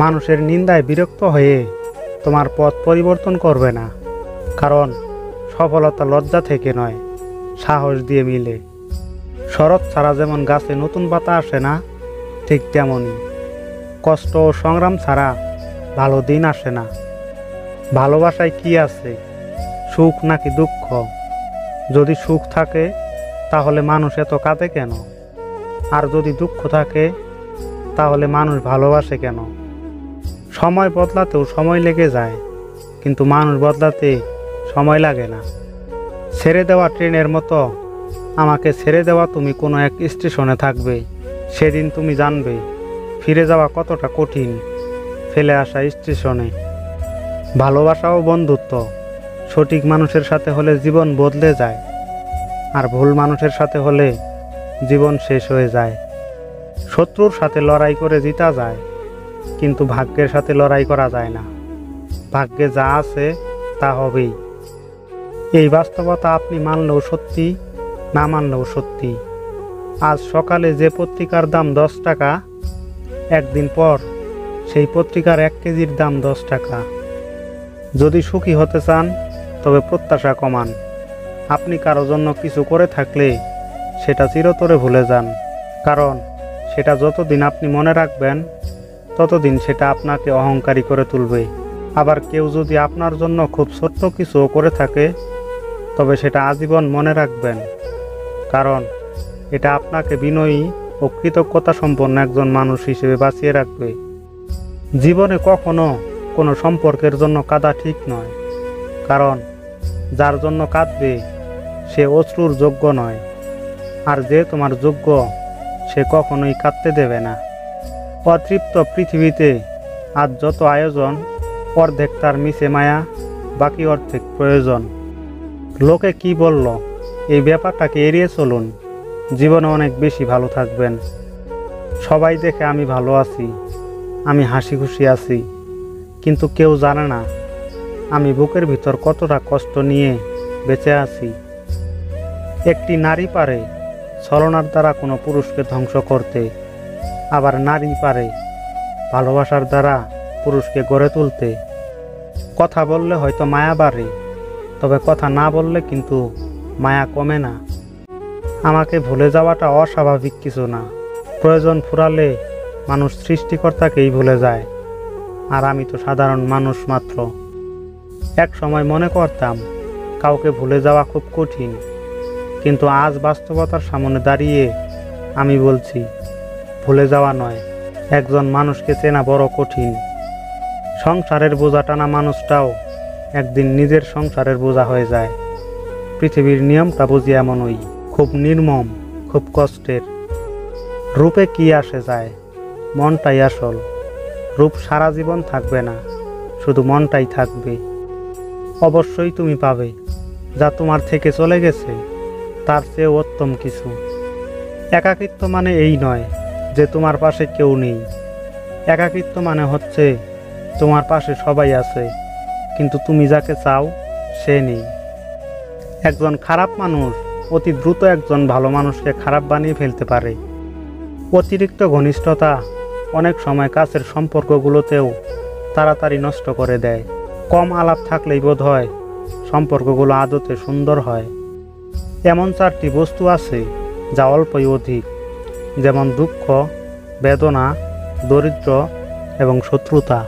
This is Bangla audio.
মানুষের নিন্দায় বিরক্ত হয়ে তোমার পথ পরিবর্তন করবে না, কারণ সফলতা লজ্জা থেকে নয়, সাহস দিয়ে মিলে। শরৎ ছাড়া যেমন গাছে নতুন পাতা আসে না, ঠিক তেমনই কষ্ট ও সংগ্রাম ছাড়া ভালো দিন আসে না। ভালোবাসায় কি আছে, সুখ নাকি দুঃখ? যদি সুখ থাকে তাহলে মানুষ এত কাঁদে কেন? আর যদি দুঃখ থাকে তাহলে মানুষ ভালোবাসে কেন? সময় বদলাতেও সময় লেগে যায়, কিন্তু মানুষ বদলাতে সময় লাগে না। ছেড়ে দেওয়া ট্রেনের মতো আমাকে ছেড়ে দেওয়া তুমি কোনো এক স্টেশনে থাকবে। সেদিন তুমি জানবে ফিরে যাওয়া কতটা কঠিন ফেলে আসা স্টেশনে। ভালোবাসা ও বন্ধুত্ব সঠিক মানুষের সাথে হলে জীবন বদলে যায়, আর ভুল মানুষের সাথে হলে জীবন শেষ হয়ে যায়। শত্রুর সাথে লড়াই করে জিতা যায়, কিন্তু ভাগ্যের সাথে লড়াই করা যায় না। ভাগ্যে যা আছে তা হবেই। এই বাস্তবতা আপনি মানলেও সত্যি, না মানলেও সত্যি। আজ সকালে যে পত্রিকার দাম 10 টাকা, একদিন পর সেই পত্রিকার 1 কেজির দাম 10 টাকা। যদি সুখী হতে চান তবে প্রত্যাশা কমান। আপনি কারো জন্য কিছু করে থাকলে সেটা চিরতরে ভুলে যান, কারণ সেটা যতদিন আপনি মনে রাখবেন ততদিন সেটা আপনাকে অহংকারী করে তুলবে। আবার কেউ যদি আপনার জন্য খুব ছোট্ট কিছুও করে থাকে তবে সেটা আজীবন মনে রাখবেন, কারণ এটা আপনাকে বিনয়ী ও কৃতজ্ঞতা সম্পন্ন একজন মানুষ হিসেবে বাঁচিয়ে রাখবে। জীবনে কখনো কোনো সম্পর্কের জন্য কাঁদা ঠিক নয়, কারণ যার জন্য কাঁদবে সে অশ্রুর যোগ্য নয়, আর যে তোমার যোগ্য সে কখনোই কাঁদতে দেবে না। অতৃপ্ত পৃথিবীতে আজ যত আয়োজন, অর্ধেক তার মিছে মায়া, বাকি অর্ধেক প্রয়োজন। লোকে কি বলল এই ব্যাপারটাকে এড়িয়ে চলুন, জীবনে অনেক বেশি ভালো থাকবেন। সবাই দেখে আমি ভালো আছি, আমি হাসি খুশি আছি, কিন্তু কেউ জানে না আমি বুকের ভিতর কতটা কষ্ট নিয়ে বেঁচে আছি। একটি নারী পারে ছলনার দ্বারা কোনো পুরুষকে ধ্বংস করতে, আবার নারী পারে ভালোবাসার দ্বারা পুরুষকে গড়ে তুলতে। কথা বললে হয়তো মায়া বাড়ে, তবে কথা না বললে কিন্তু মায়া কমে না। আমাকে ভুলে যাওয়াটা অস্বাভাবিক কিছু না। প্রয়োজন ফুরালে মানুষ সৃষ্টিকর্তাকেই ভুলে যায়, আর আমি তো সাধারণ মানুষ মাত্র। এক সময় মনে করতাম কাউকে ভুলে যাওয়া খুব কঠিন, কিন্তু আজ বাস্তবতার সামনে দাঁড়িয়ে আমি বলছি ভুলে যাওয়া নয়, একজন মানুষকে চেনা বড় কঠিন। সংসারের বোঝা টানা মানুষটাও একদিন নিজের সংসারের বোঝা হয়ে যায়। পৃথিবীর নিয়মটা বুঝি এমনই, খুব নির্মম, খুব কষ্টের। রূপে কি আসে যায়, মনটাই আসল। রূপ সারা জীবন থাকবে না, শুধু মনটাই থাকবে। অবশ্যই তুমি পাবে যা তোমার থেকে চলে গেছে তার চেয়ে উত্তম কিছু। একাকিত্ব মানে এই নয় যে তোমার পাশে কেউ নেই। একাকিত্ব মানে হচ্ছে তোমার পাশে সবাই আছে, কিন্তু তুমি যাকে চাও সে নেই। একজন খারাপ মানুষ অতি দ্রুত একজন ভালো মানুষকে খারাপ বানিয়ে ফেলতে পারে। অতিরিক্ত ঘনিষ্ঠতা অনেক সময় কাছের সম্পর্কগুলোতেও তাড়াতাড়ি নষ্ট করে দেয়। কম আলাপ থাকলেই বোধ হয় সম্পর্কগুলো আদতে সুন্দর হয়। এমন 4টি বস্তু আছে যা অল্পই অধিক, যেমন দুঃখ, বেদনা, দরিদ্র এবং শত্রুতা।